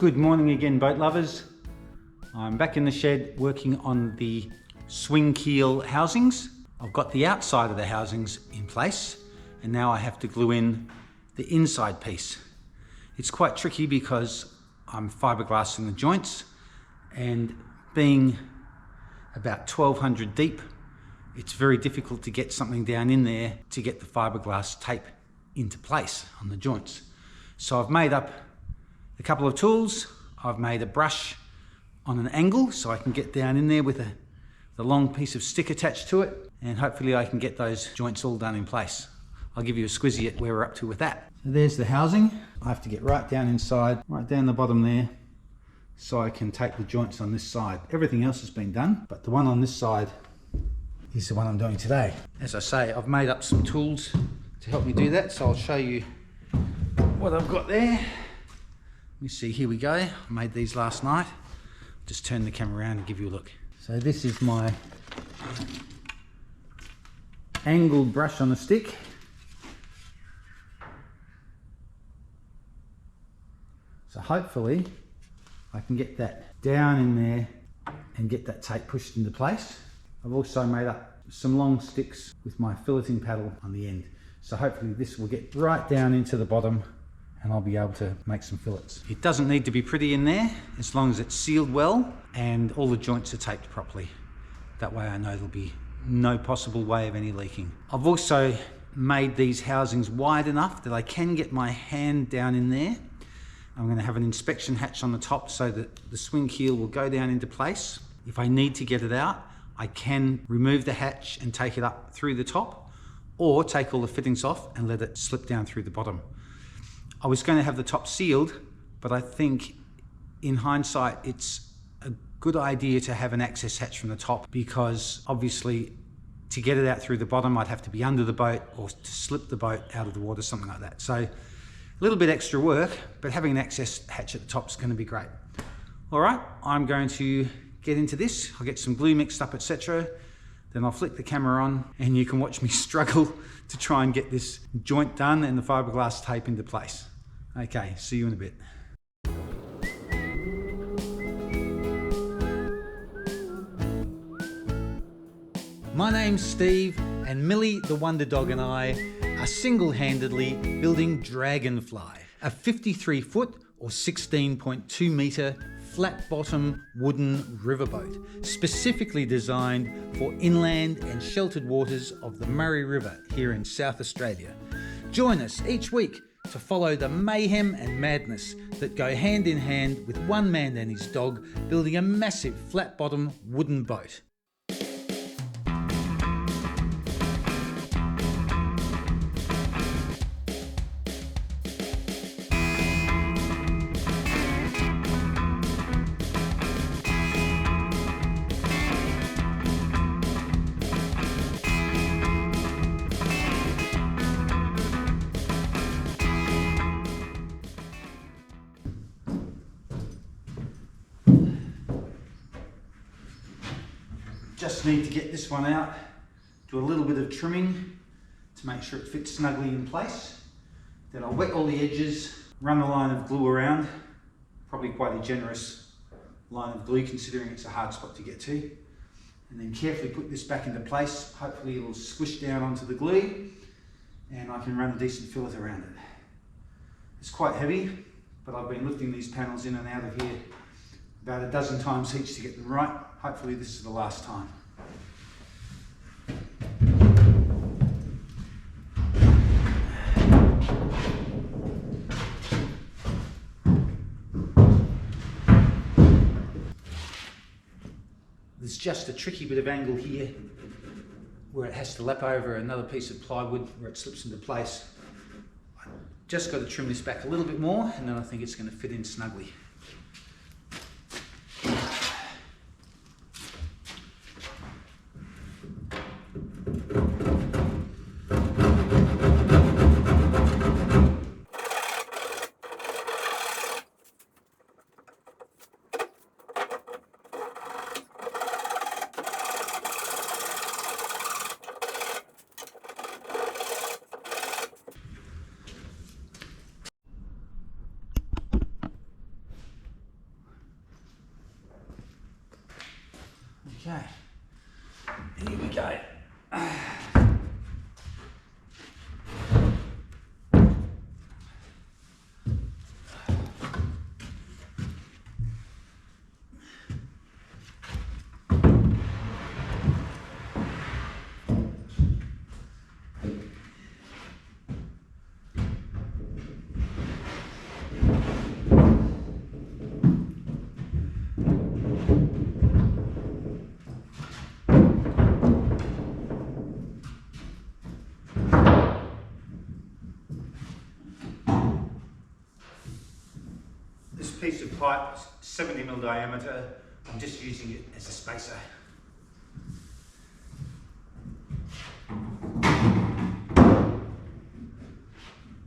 Good morning again, boat lovers. I'm back in the shed working on the swing keel housings. I've got the outside of the housings in place and now I have to glue in the inside piece. It's quite tricky because I'm fiberglassing the joints, and being about 1200 deep, it's very difficult to get something down in there to get the fiberglass tape into place on the joints. So I've made up a couple of tools. I've made a brush on an angle so I can get down in there with the long piece of stick attached to it, and hopefully I can get those joints all done in place. I'll give you a squizzy at where we're up to with that. So there's the housing. I have to get right down inside, right down the bottom there, so I can take the joints on this side. Everything else has been done, but the one on this side is the one I'm doing today. As I say, I've made up some tools to help me do that, so I'll show you what I've got there. Let me see, here we go. I made these last night. Just turn the camera around and give you a look. So this is my angled brush on the stick. So hopefully I can get that down in there and get that tape pushed into place. I've also made up some long sticks with my filleting paddle on the end. So hopefully this will get right down into the bottom and I'll be able to make some fillets. It doesn't need to be pretty in there as long as it's sealed well and all the joints are taped properly. That way I know there'll be no possible way of any leaking. I've also made these housings wide enough that I can get my hand down in there. I'm going to have an inspection hatch on the top so that the swing keel will go down into place. If I need to get it out, I can remove the hatch and take it up through the top, or take all the fittings off and let it slip down through the bottom. I was going to have the top sealed, but I think in hindsight it's a good idea to have an access hatch from the top, because obviously to get it out through the bottom I'd have to be under the boat or to slip the boat out of the water, something like that. So a little bit extra work, but having an access hatch at the top is going to be great. All right, I'm going to get into this. I'll get some glue mixed up, etc. Then I'll flick the camera on and you can watch me struggle to try and get this joint done and the fiberglass tape into place. Okay, see you in a bit. My name's Steve, and Millie the Wonder Dog and I are single-handedly building Dragonfly, a 53-foot or 16.2 metre flat-bottom wooden riverboat, specifically designed for inland and sheltered waters of the Murray River here in South Australia. Join us each week to follow the mayhem and madness that go hand in hand with one man and his dog building a massive flat-bottom wooden boat. Just need to get this one out, do a little bit of trimming to make sure it fits snugly in place. Then I'll wet all the edges, run the line of glue around, probably quite a generous line of glue considering it's a hard spot to get to. And then carefully put this back into place. Hopefully it'll squish down onto the glue and I can run a decent fillet around it. It's quite heavy, but I've been lifting these panels in and out of here about a dozen times each to get them right. Hopefully this is the last time. There's just a tricky bit of angle here where it has to lap over another piece of plywood where it slips into place. I've just got to trim this back a little bit more and then I think it's going to fit in snugly. Okay, here we go. Piece of pipe, 70mm diameter. I'm just using it as a spacer.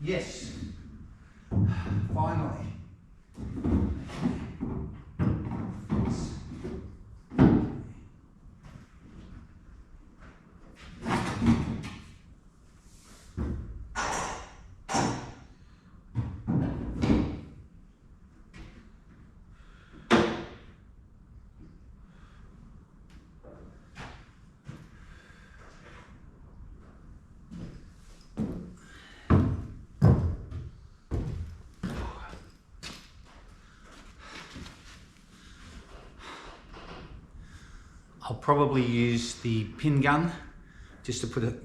Yes, finally. I'll probably use the pin gun just to put a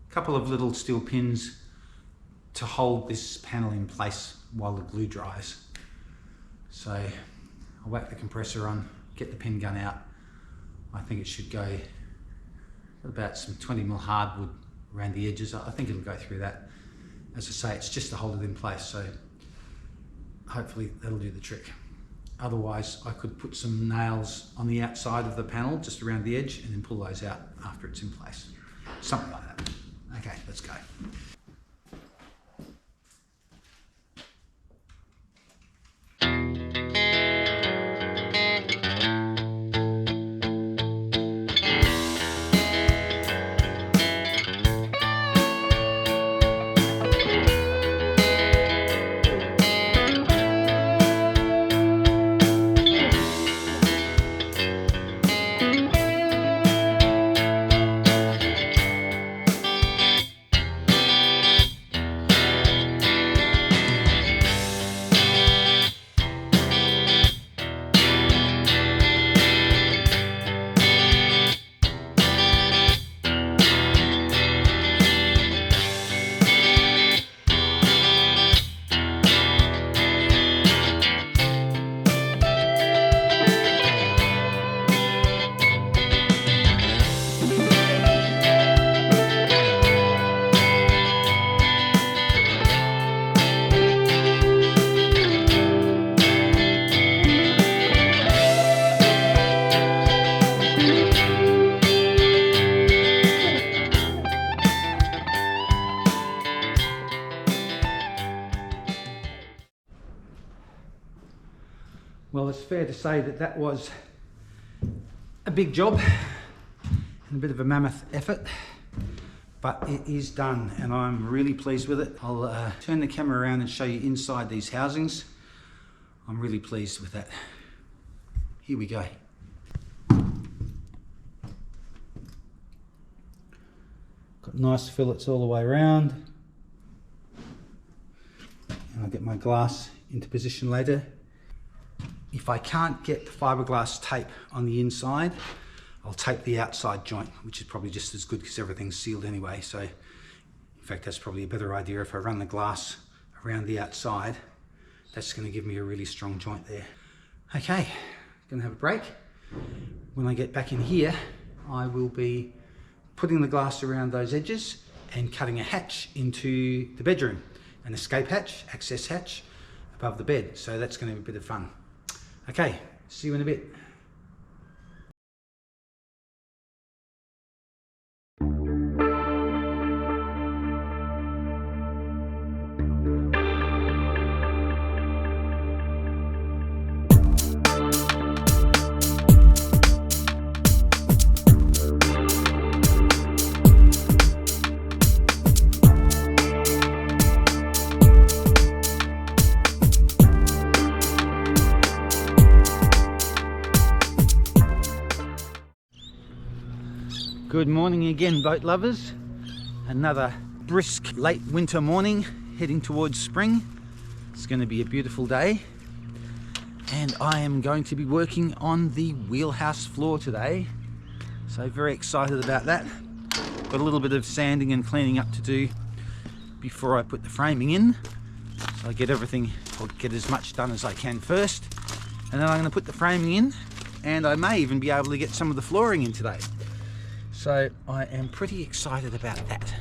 couple of little steel pins to hold this panel in place while the glue dries. So I'll whack the compressor on, get the pin gun out. I think it should go about some 20mm hardwood around the edges. I think it'll go through that. As I say, it's just to hold it in place, so hopefully that'll do the trick. Otherwise, I could put some nails on the outside of the panel, just around the edge, and then pull those out after it's in place. Something like that. Okay, let's go. Well, it's fair to say that that was a big job and a bit of a mammoth effort, but it is done and I'm really pleased with it. I'll turn the camera around and show you inside these housings. I'm really pleased with that. Here we go. Got nice fillets all the way around. And I'll get my glass into position later. If I can't get the fiberglass tape on the inside, I'll tape the outside joint, which is probably just as good because everything's sealed anyway. So in fact, that's probably a better idea. If I run the glass around the outside, that's going to give me a really strong joint there. Okay, gonna have a break. When I get back in here, I will be putting the glass around those edges and cutting a hatch into the bedroom, an escape hatch, access hatch above the bed. So that's going to be a bit of fun. Okay, see you in a bit. Good morning again, boat lovers. Another brisk late winter morning heading towards spring. It's going to be a beautiful day and I am going to be working on the wheelhouse floor today, so very excited about that. Got a little bit of sanding and cleaning up to do before I put the framing in, so I get everything, or get as much done as I can first, and then I'm going to put the framing in, and I may even be able to get some of the flooring in today. So I am pretty excited about that.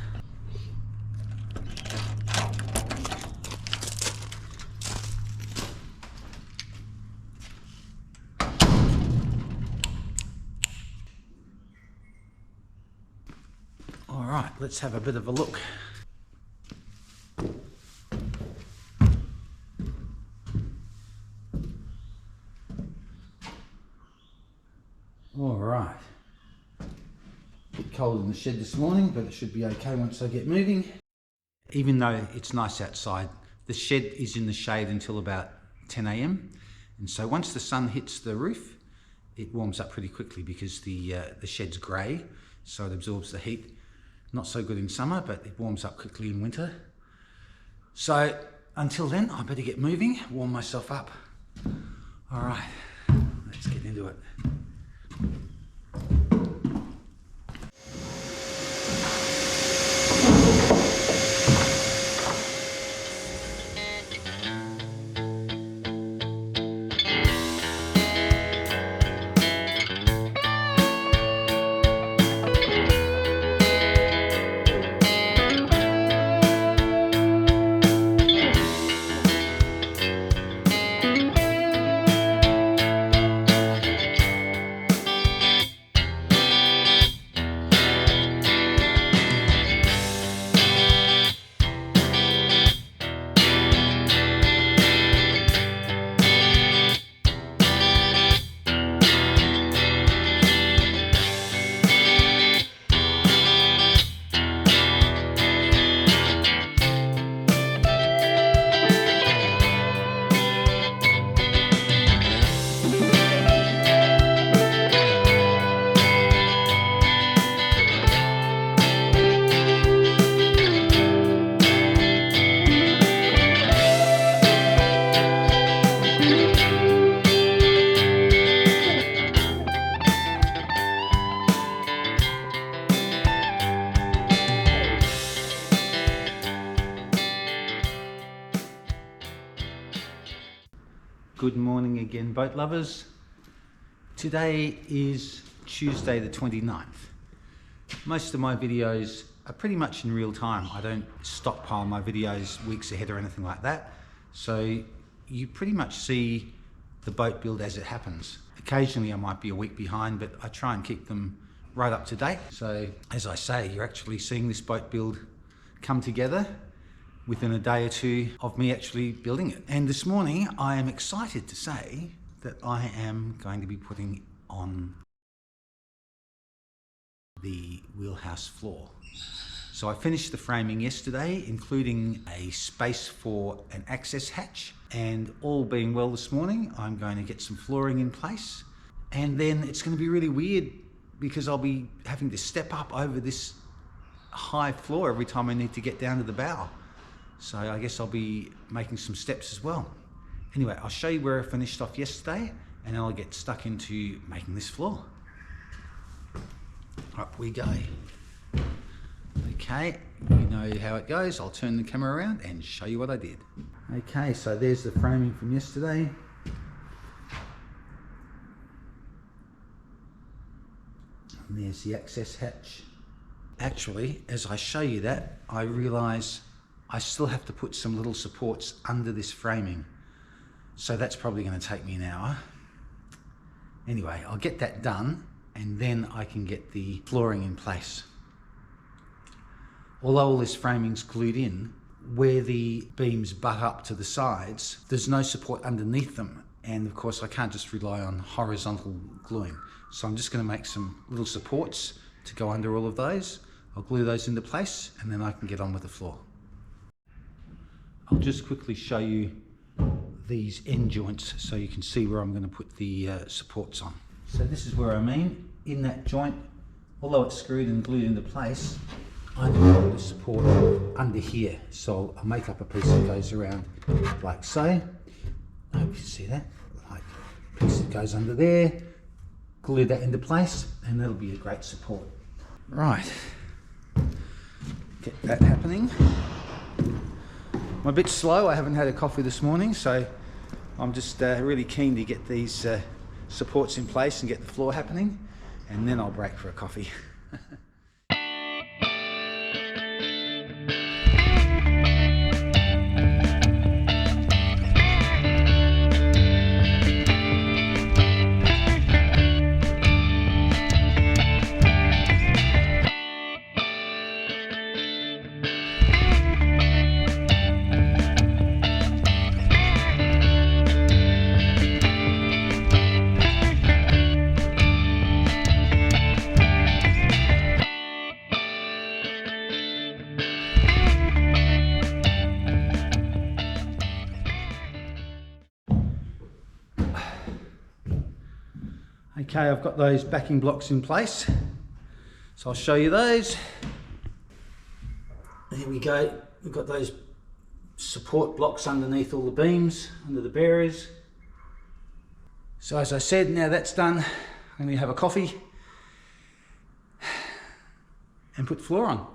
All right, let's have a bit of a look. All right. Bit cold in the shed this morning, but it should be okay once I get moving. Even though it's nice outside, the shed is in the shade until about 10 AM. And so once the sun hits the roof, it warms up pretty quickly because the shed's grey, so it absorbs the heat. Not so good in summer, but it warms up quickly in winter. So until then, I better get moving, warm myself up. All right, let's get into it. Good morning again, boat lovers. Today is Tuesday the 29th. Most of my videos are pretty much in real time. I don't stockpile my videos weeks ahead or anything like that. So you pretty much see the boat build as it happens. Occasionally I might be a week behind, but I try and keep them right up to date. So as I say, you're actually seeing this boat build come together within a day or two of me actually building it. And this morning I am excited to say that I am going to be putting on the wheelhouse floor. So I finished the framing yesterday, including a space for an access hatch, and all being well this morning I'm going to get some flooring in place, and then it's going to be really weird because I'll be having to step up over this high floor every time I need to get down to the bow. So I guess I'll be making some steps as well. Anyway, I'll show you where I finished off yesterday and then I'll get stuck into making this floor. Up we go. Okay, you know how it goes. I'll turn the camera around and show you what I did. Okay, so there's the framing from yesterday. And there's the access hatch. Actually, as I show you that, I realise I still have to put some little supports under this framing. So that's probably going to take me an hour. Anyway, I'll get that done and then I can get the flooring in place. Although all this framing's glued in, where the beams butt up to the sides, there's no support underneath them. And of course I can't just rely on horizontal gluing. So I'm just going to make some little supports to go under all of those. I'll glue those into place and then I can get on with the floor. I'll just quickly show you these end joints so you can see where I'm going to put the supports on. So this is where I mean, in that joint although it's screwed and glued into place, I need to put the support under here. So I'll make up a piece that goes around like so. I hope you see that. Like a piece that goes under there, glue that into place, and that'll be a great support. Right, get that happening. I'm a bit slow, I haven't had a coffee this morning, so I'm just really keen to get these supports in place and get the floor happening, and then I'll break for a coffee. Okay, I've got those backing blocks in place, so I'll show you those. There we go, we've got those support blocks underneath all the beams, under the bearers. So as I said, now that's done, I'm going to have a coffee and put the floor on.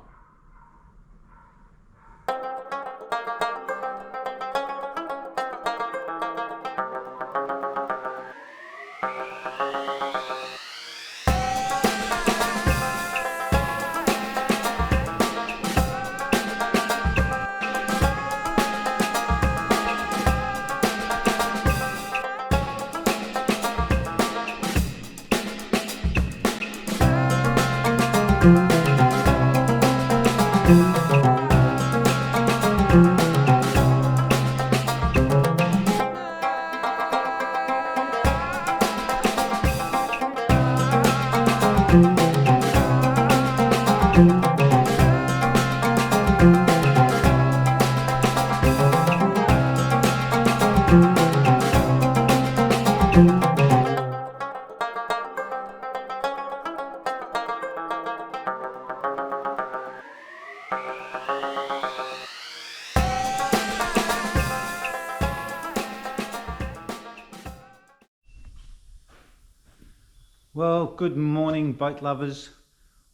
Well, good morning boat lovers.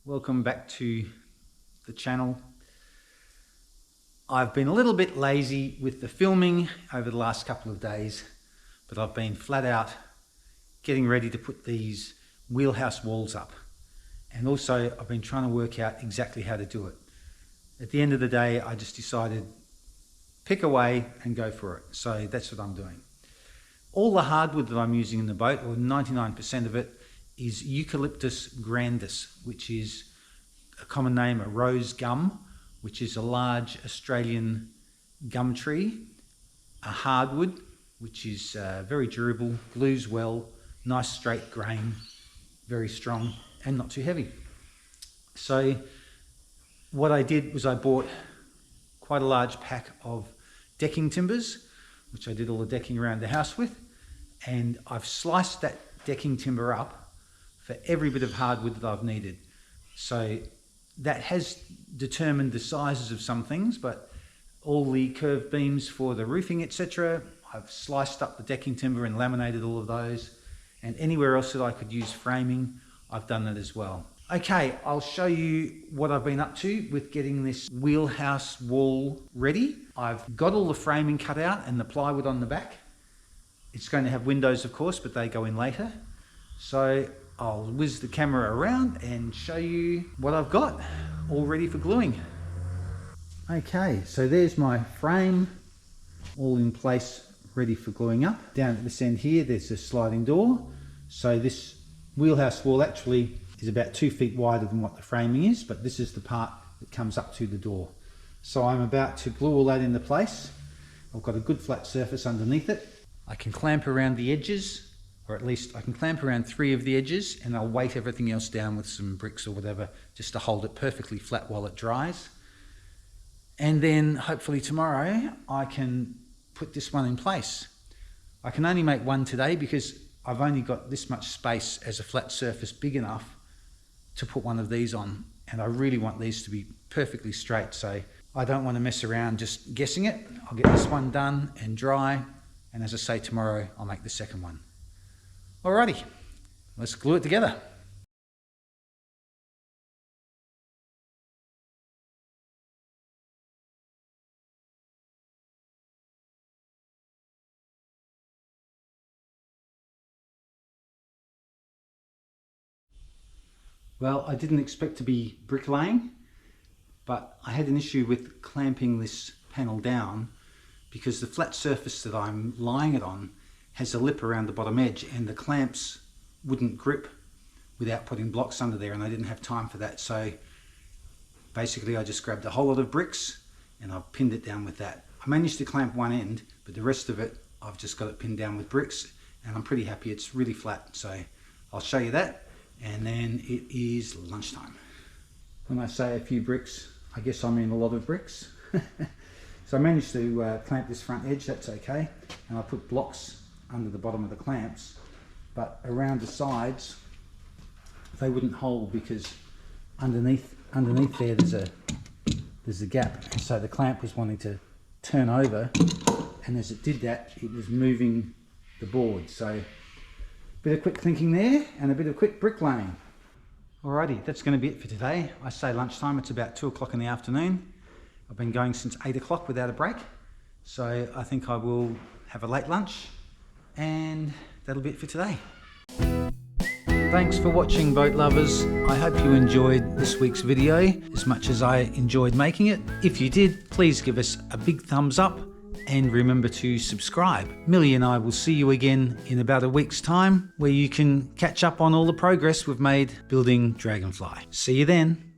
Welcome back to the channel. I've been a little bit lazy with the filming over the last couple of days, but I've been flat out getting ready to put these wheelhouse walls up. And also I've been trying to work out exactly how to do it. At the end of the day, I just decided pick away and go for it. So that's what I'm doing. All the hardwood that I'm using in the boat, or 99% of it, is Eucalyptus grandis, which is a common name, a rose gum, which is a large Australian gum tree, a hardwood, which is very durable, glues well, nice straight grain, very strong and not too heavy. So what I did was I bought quite a large pack of decking timbers, which I did all the decking around the house with, and I've sliced that decking timber up for every bit of hardwood that I've needed. So that has determined the sizes of some things, but all the curved beams for the roofing, etc., I've sliced up the decking timber and laminated all of those, and anywhere else that I could use framing, I've done that as well. Okay, I'll show you what I've been up to with getting this wheelhouse wall ready. I've got all the framing cut out and the plywood on the back. It's going to have windows, of course, but they go in later. So I'll whiz the camera around and show you what I've got all ready for gluing. Okay, so there's my frame all in place, ready for gluing up. Down at this end here, there's a sliding door. So this wheelhouse wall actually is about 2 feet wider than what the framing is, but this is the part that comes up to the door. So I'm about to glue all that into place. I've got a good flat surface underneath it. I can clamp around the edges, or at least I can clamp around 3 of the edges, and I'll weight everything else down with some bricks or whatever just to hold it perfectly flat while it dries. And then hopefully tomorrow I can put this one in place. I can only make one today because I've only got this much space as a flat surface big enough to put one of these on, and I really want these to be perfectly straight, so I don't want to mess around just guessing it. I'll get this one done and dry, and as I say, tomorrow I'll make the second one. Alrighty, let's glue it together. Well, I didn't expect to be bricklaying, but I had an issue with clamping this panel down because the flat surface that I'm lying it on has a lip around the bottom edge, and the clamps wouldn't grip without putting blocks under there, and I didn't have time for that. So basically I just grabbed a whole lot of bricks and I've pinned it down with that. I managed to clamp one end, but the rest of it I've just got it pinned down with bricks, and I'm pretty happy. It's really flat, so I'll show you that. And then it is lunchtime. When I say a few bricks, I guess I mean a lot of bricks. So I managed to clamp this front edge, that's okay. And I put blocks under the bottom of the clamps, but around the sides, they wouldn't hold because underneath there there's a gap. So the clamp was wanting to turn over, and as it did that, it was moving the board. So bit of quick thinking there and a bit of quick bricklaying. Alrighty, that's going to be it for today. I say lunchtime, it's about 2 o'clock in the afternoon. I've been going since 8 o'clock without a break. So I think I will have a late lunch, and that'll be it for today. Thanks for watching, boat lovers. I hope you enjoyed this week's video as much as I enjoyed making it. If you did, please give us a big thumbs up and remember to subscribe. Millie and I will see you again in about a week's time, where you can catch up on all the progress we've made building Dragonfly. See you then.